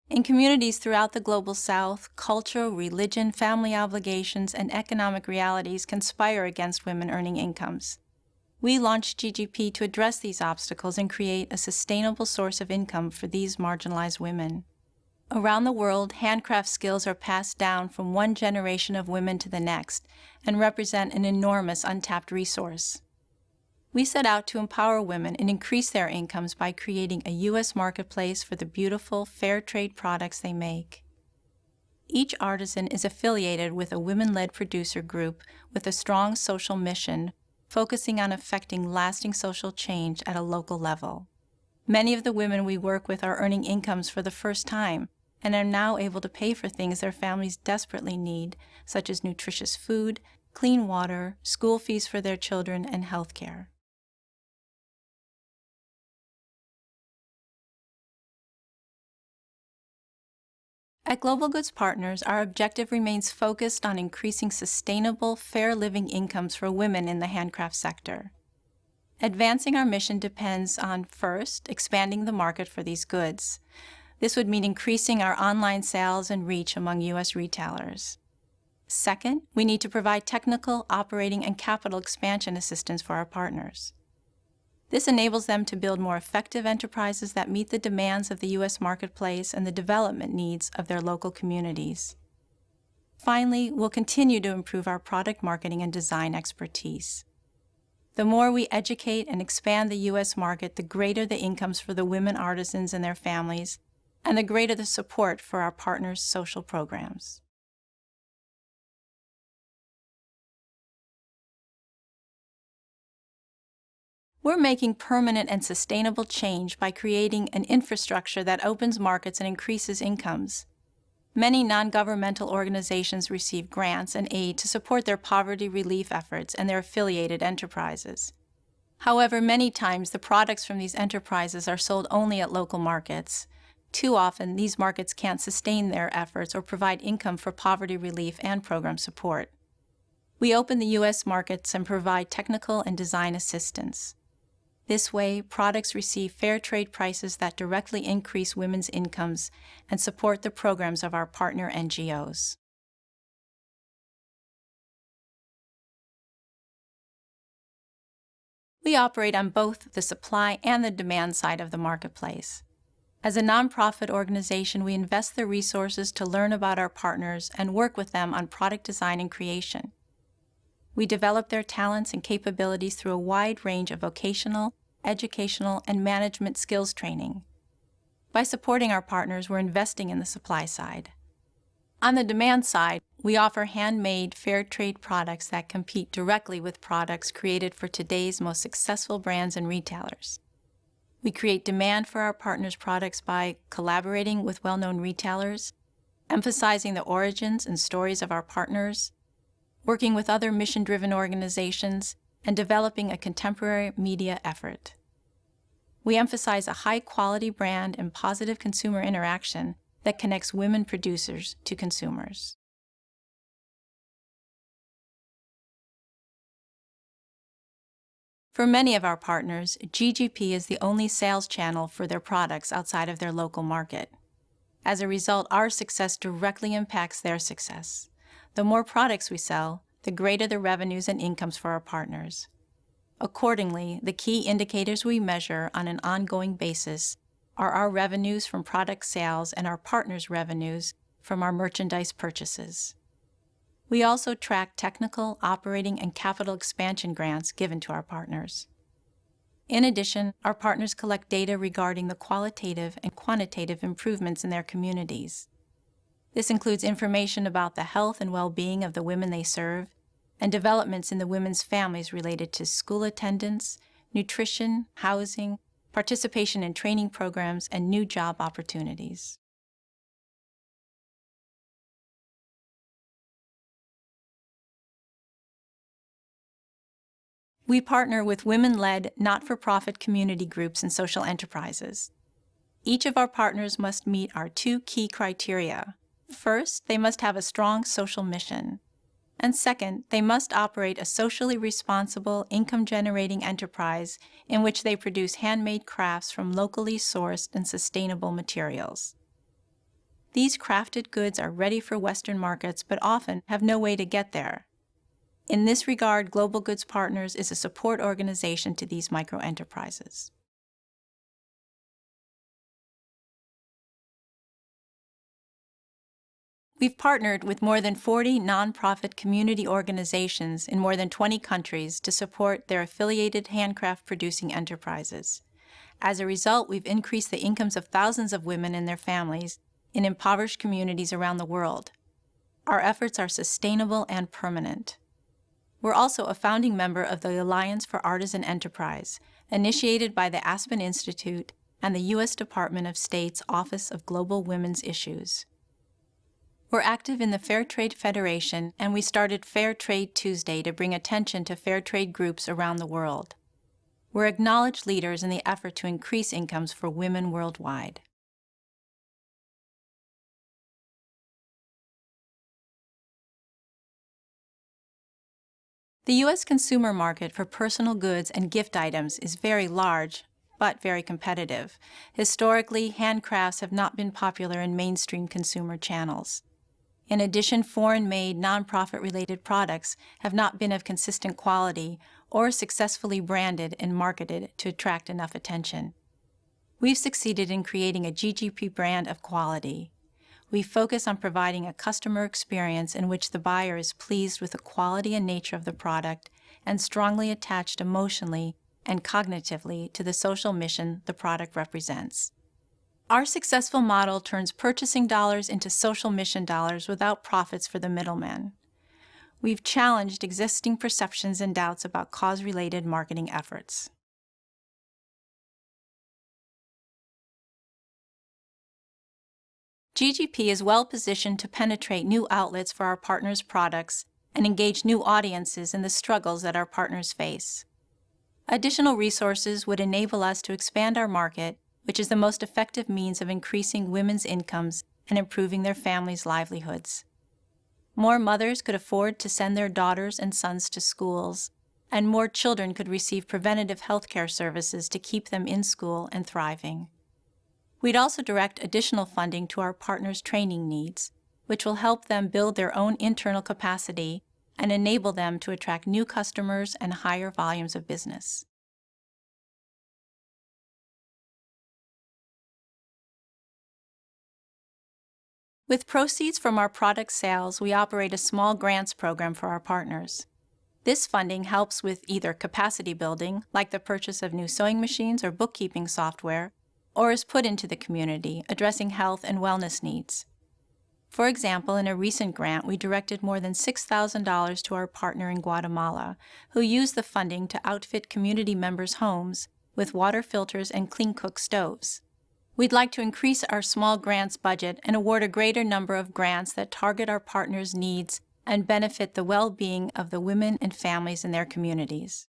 In communities throughout the Global South, culture, religion, family obligations, and economic realities conspire against women earning incomes. We launched GGP to address these obstacles and create a sustainable source of income for these marginalized women. Around the world, handcraft skills are passed down from one generation of women to the next and represent an enormous untapped resource. We set out to empower women and increase their incomes by creating a U.S. marketplace for the beautiful, fair trade products they make. Each artisan is affiliated with a women-led producer group with a strong social mission, focusing on effecting lasting social change at a local level. Many of the women we work with are earning incomes for the first time and are now able to pay for things their families desperately need, such as nutritious food, clean water, school fees for their children, and health care. At Global Goods Partners, our objective remains focused on increasing sustainable, fair living incomes for women in the handcraft sector. Advancing our mission depends on, first, expanding the market for these goods. This would mean increasing our online sales and reach among U.S. retailers. Second, we need to provide technical, operating, and capital expansion assistance for our partners. This enables them to build more effective enterprises that meet the demands of the U.S. marketplace and the development needs of their local communities. Finally, we'll continue to improve our product marketing and design expertise. The more we educate and expand the U.S. market, the greater the incomes for the women artisans and their families, and the greater the support for our partners' social programs. We're making permanent and sustainable change by creating an infrastructure that opens markets and increases incomes. Many non-governmental organizations receive grants and aid to support their poverty relief efforts and their affiliated enterprises. However, many times the products from these enterprises are sold only at local markets. Too often, these markets can't sustain their efforts or provide income for poverty relief and program support. We open the U.S. markets and provide technical and design assistance. This way, products receive fair trade prices that directly increase women's incomes and support the programs of our partner NGOs. We operate on both the supply and the demand side of the marketplace. As a nonprofit organization, we invest the resources to learn about our partners and work with them on product design and creation. We develop their talents and capabilities through a wide range of vocational, educational, and management skills training. By supporting our partners, we're investing in the supply side. On the demand side, we offer handmade, fair trade products that compete directly with products created for today's most successful brands and retailers. We create demand for our partners' products by collaborating with well-known retailers, emphasizing the origins and stories of our partners, working with other mission-driven organizations, and developing a contemporary media effort. We emphasize a high-quality brand and positive consumer interaction that connects women producers to consumers. For many of our partners, GGP is the only sales channel for their products outside of their local market. As a result, our success directly impacts their success. The more products we sell, the greater the revenues and incomes for our partners. Accordingly, the key indicators we measure on an ongoing basis are our revenues from product sales and our partners' revenues from our merchandise purchases. We also track technical, operating, and capital expansion grants given to our partners. In addition, our partners collect data regarding the qualitative and quantitative improvements in their communities. This includes information about the health and well-being of the women they serve, and developments in the women's families related to school attendance, nutrition, housing, participation in training programs, and new job opportunities. We partner with women-led, not-for-profit community groups and social enterprises. Each of our partners must meet our two key criteria. First, they must have a strong social mission. And second, they must operate a socially responsible, income-generating enterprise in which they produce handmade crafts from locally sourced and sustainable materials. These crafted goods are ready for Western markets but often have no way to get there. In this regard, Global Goods Partners is a support organization to these microenterprises. We've partnered with more than 40 nonprofit community organizations in more than 20 countries to support their affiliated handcraft producing enterprises. As a result, we've increased the incomes of thousands of women and their families in impoverished communities around the world. Our efforts are sustainable and permanent. We're also a founding member of the Alliance for Artisan Enterprise, initiated by the Aspen Institute and the U.S. Department of State's Office of Global Women's Issues. We're active in the Fair Trade Federation, and we started Fair Trade Tuesday to bring attention to fair trade groups around the world. We're acknowledged leaders in the effort to increase incomes for women worldwide. The U.S. consumer market for personal goods and gift items is very large, but very competitive. Historically, handcrafts have not been popular in mainstream consumer channels. In addition, foreign-made, nonprofit-related products have not been of consistent quality or successfully branded and marketed to attract enough attention. We've succeeded in creating a GGP brand of quality. We focus on providing a customer experience in which the buyer is pleased with the quality and nature of the product and strongly attached emotionally and cognitively to the social mission the product represents. Our successful model turns purchasing dollars into social mission dollars without profits for the middleman. We've challenged existing perceptions and doubts about cause-related marketing efforts. GGP is well positioned to penetrate new outlets for our partners' products and engage new audiences in the struggles that our partners face. Additional resources would enable us to expand our market, which is the most effective means of increasing women's incomes and improving their families' livelihoods. More mothers could afford to send their daughters and sons to schools, and more children could receive preventative health care services to keep them in school and thriving. We'd also direct additional funding to our partners' training needs, which will help them build their own internal capacity and enable them to attract new customers and higher volumes of business. With proceeds from our product sales, we operate a small grants program for our partners. This funding helps with either capacity building, like the purchase of new sewing machines or bookkeeping software, or is put into the community, addressing health and wellness needs. For example, in a recent grant, we directed more than $6,000 to our partner in Guatemala, who used the funding to outfit community members' homes with water filters and clean cook stoves. We'd like to increase our small grants budget and award a greater number of grants that target our partners' needs and benefit the well-being of the women and families in their communities.